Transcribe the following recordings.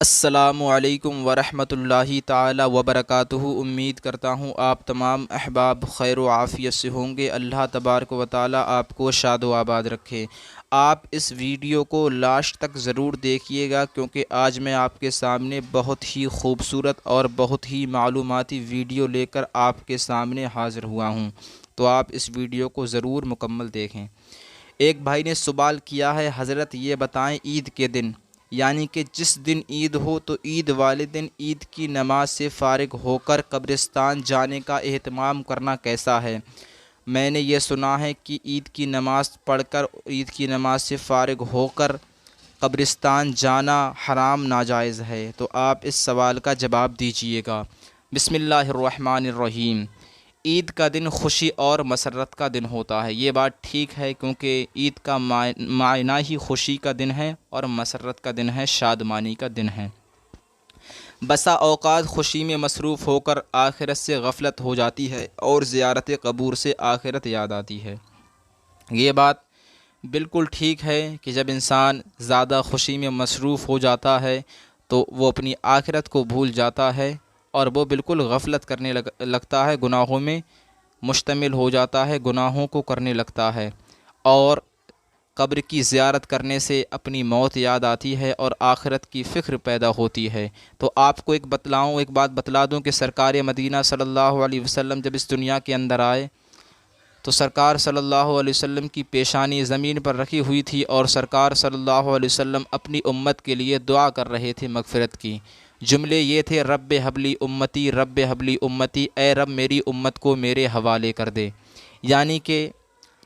السلام علیکم ورحمۃ اللہ تعالی وبرکاتہ۔ امید کرتا ہوں آپ تمام احباب خیر و عافیت سے ہوں گے۔ اللہ تبارک و تعالی آپ کو شاد و آباد رکھے۔ آپ اس ویڈیو کو لاسٹ تک ضرور دیکھیے گا، کیونکہ آج میں آپ کے سامنے بہت ہی خوبصورت اور بہت ہی معلوماتی ویڈیو لے کر آپ کے سامنے حاضر ہوا ہوں، تو آپ اس ویڈیو کو ضرور مکمل دیکھیں۔ ایک بھائی نے سوال کیا ہے، حضرت یہ بتائیں عید کے دن یعنی کہ جس دن عید ہو تو عید والے دن عید کی نماز سے فارغ ہو کر قبرستان جانے کا اہتمام کرنا کیسا ہے؟ میں نے یہ سنا ہے کہ عید کی نماز پڑھ کر عید کی نماز سے فارغ ہو کر قبرستان جانا حرام ناجائز ہے، تو آپ اس سوال کا جواب دیجئے گا۔ بسم اللہ الرحمن الرحیم۔ عید کا دن خوشی اور مسرت کا دن ہوتا ہے، یہ بات ٹھیک ہے، کیونکہ عید کا معنی ہی خوشی کا دن ہے اور مسرت کا دن ہے، شادمانی کا دن ہے۔ بسا اوقات خوشی میں مصروف ہو کر آخرت سے غفلت ہو جاتی ہے اور زیارت قبور سے آخرت یاد آتی ہے۔ یہ بات بالکل ٹھیک ہے کہ جب انسان زیادہ خوشی میں مصروف ہو جاتا ہے تو وہ اپنی آخرت کو بھول جاتا ہے اور وہ بالکل غفلت کرنے لگتا ہے، گناہوں میں مشتمل ہو جاتا ہے، گناہوں کو کرنے لگتا ہے، اور قبر کی زیارت کرنے سے اپنی موت یاد آتی ہے اور آخرت کی فکر پیدا ہوتی ہے۔ تو آپ کو ایک بات بتلا دوں کہ سرکار مدینہ صلی اللہ علیہ وسلم جب اس دنیا کے اندر آئے تو سرکار صلی اللہ علیہ وسلم کی پیشانی زمین پر رکھی ہوئی تھی اور سرکار صلی اللہ علیہ وسلم اپنی امت کے لیے دعا کر رہے تھے مغفرت کی۔ جملے یہ تھے، رب حبلی امتی، رب حبلی امتی، اے رب میری امت کو میرے حوالے کر دے۔ یعنی کہ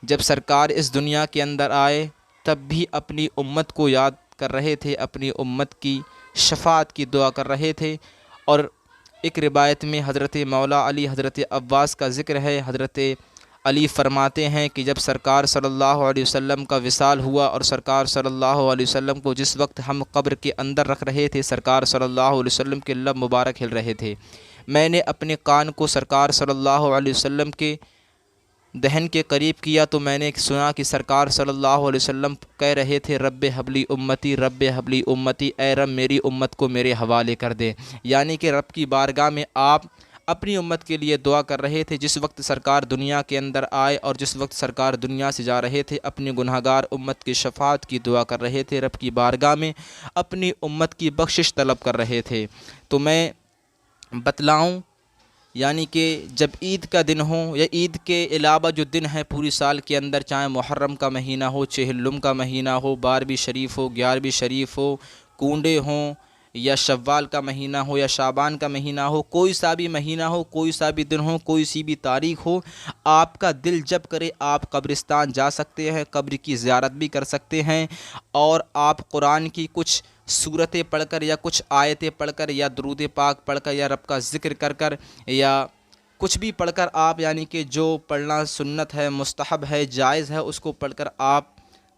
جب سرکار اس دنیا کے اندر آئے تب بھی اپنی امت کو یاد کر رہے تھے، اپنی امت کی شفاعت کی دعا کر رہے تھے۔ اور ایک روایت میں حضرت مولا علی حضرت عباس کا ذکر ہے، حضرت علی فرماتے ہیں کہ جب سرکار صلی اللہ علیہ وسلم کا وصال ہوا اور سرکار صلی اللہ علیہ وسلم کو جس وقت ہم قبر کے اندر رکھ رہے تھے، سرکار صلی اللہ علیہ وسلم کے لب مبارک ہل رہے تھے۔ میں نے اپنے کان کو سرکار صلی اللہ علیہ وسلم کے دہن کے قریب کیا تو میں نے سنا کہ سرکار صلی اللہ علیہ وسلم کہہ رہے تھے، رب حبلی امتی، رب حبلی امتی، اے رب میری امت کو میرے حوالے کر دے۔ یعنی کہ رب کی بارگاہ میں آپ اپنی امت کے لیے دعا کر رہے تھے۔ جس وقت سرکار دنیا کے اندر آئے اور جس وقت سرکار دنیا سے جا رہے تھے، اپنی گنہگار امت کی شفاعت کی دعا کر رہے تھے، رب کی بارگاہ میں اپنی امت کی بخشش طلب کر رہے تھے۔ تو میں بتلاؤں، یعنی کہ جب عید کا دن ہو یا عید کے علاوہ جو دن ہے پوری سال کے اندر، چاہے محرم کا مہینہ ہو، چہلم کا مہینہ ہو، 12ویں شریف ہو، 11ویں شریف ہو، کنڈے ہوں، یا شوال کا مہینہ ہو یا شعبان کا مہینہ ہو، کوئی سا بھی مہینہ ہو، کوئی سا بھی دن ہو، کوئی سی بھی تاریخ ہو، آپ کا دل جب کرے آپ قبرستان جا سکتے ہیں، قبر کی زیارت بھی کر سکتے ہیں، اور آپ قرآن کی کچھ سورتیں پڑھ کر یا کچھ آیتیں پڑھ کر یا درود پاک پڑھ کر یا رب کا ذکر کر کر یا کچھ بھی پڑھ کر آپ، یعنی کہ جو پڑھنا سنت ہے، مستحب ہے، جائز ہے، اس کو پڑھ کر آپ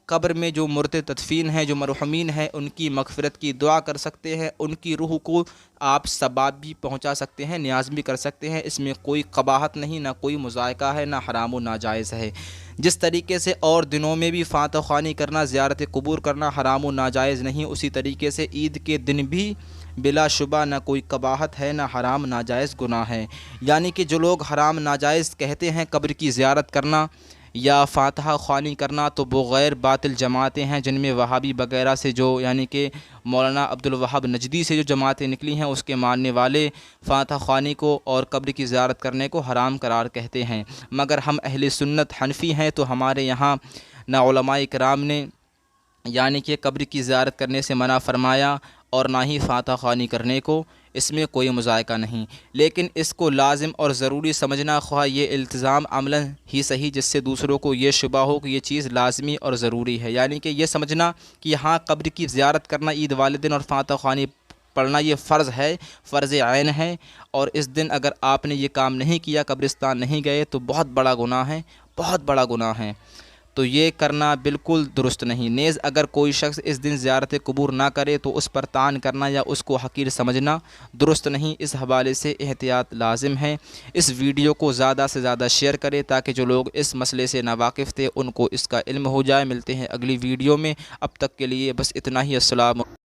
قبر میں جو مردے تدفین ہیں، جو مرحومین ہیں، ان کی مغفرت کی دعا کر سکتے ہیں، ان کی روح کو آپ ثواب بھی پہنچا سکتے ہیں، نیاز بھی کر سکتے ہیں۔ اس میں کوئی قباحت نہیں، نہ کوئی مذائقہ ہے، نہ حرام و ناجائز ہے۔ جس طریقے سے اور دنوں میں بھی فاتح خوانی کرنا، زیارت قبور کرنا حرام و ناجائز نہیں، اسی طریقے سے عید کے دن بھی بلا شبہ نہ کوئی قباحت ہے، نہ حرام ناجائز گناہ ہے۔ یعنی کہ جو لوگ حرام ناجائز کہتے ہیں قبر کی زیارت کرنا یا فاتحہ خوانی کرنا، تو وہ غیر باطل جماعتیں ہیں، جن میں وہابی وغیرہ سے جو، یعنی کہ مولانا عبدالوہاب نجدی سے جو جماعتیں نکلی ہیں، اس کے ماننے والے فاتحہ خوانی کو اور قبر کی زیارت کرنے کو حرام قرار کہتے ہیں۔ مگر ہم اہل سنت حنفی ہیں، تو ہمارے یہاں نہ علماء کرام نے یعنی کہ قبر کی زیارت کرنے سے منع فرمایا اور نہ ہی فاتحہ خوانی کرنے کو، اس میں کوئی مذائقہ نہیں۔ لیکن اس کو لازم اور ضروری سمجھنا، خواہ یہ التزام عملاً ہی صحیح جس سے دوسروں کو یہ شبہ ہو کہ یہ چیز لازمی اور ضروری ہے، یعنی کہ یہ سمجھنا کہ ہاں قبر کی زیارت کرنا عید والے دن اور فاتحہ خوانی پڑھنا یہ فرض ہے، فرض عین ہے، اور اس دن اگر آپ نے یہ کام نہیں کیا، قبرستان نہیں گئے، تو بہت بڑا گناہ ہے، بہت بڑا گناہ ہے۔ تو یہ کرنا بالکل درست نہیں۔ نیز اگر کوئی شخص اس دن زیارت قبور نہ کرے تو اس پر طعن کرنا یا اس کو حقیر سمجھنا درست نہیں۔ اس حوالے سے احتیاط لازم ہے۔ اس ویڈیو کو زیادہ سے زیادہ شیئر کریں تاکہ جو لوگ اس مسئلے سے ناواقف تھے ان کو اس کا علم ہو جائے۔ ملتے ہیں اگلی ویڈیو میں، اب تک کے لیے بس اتنا ہی۔ السلام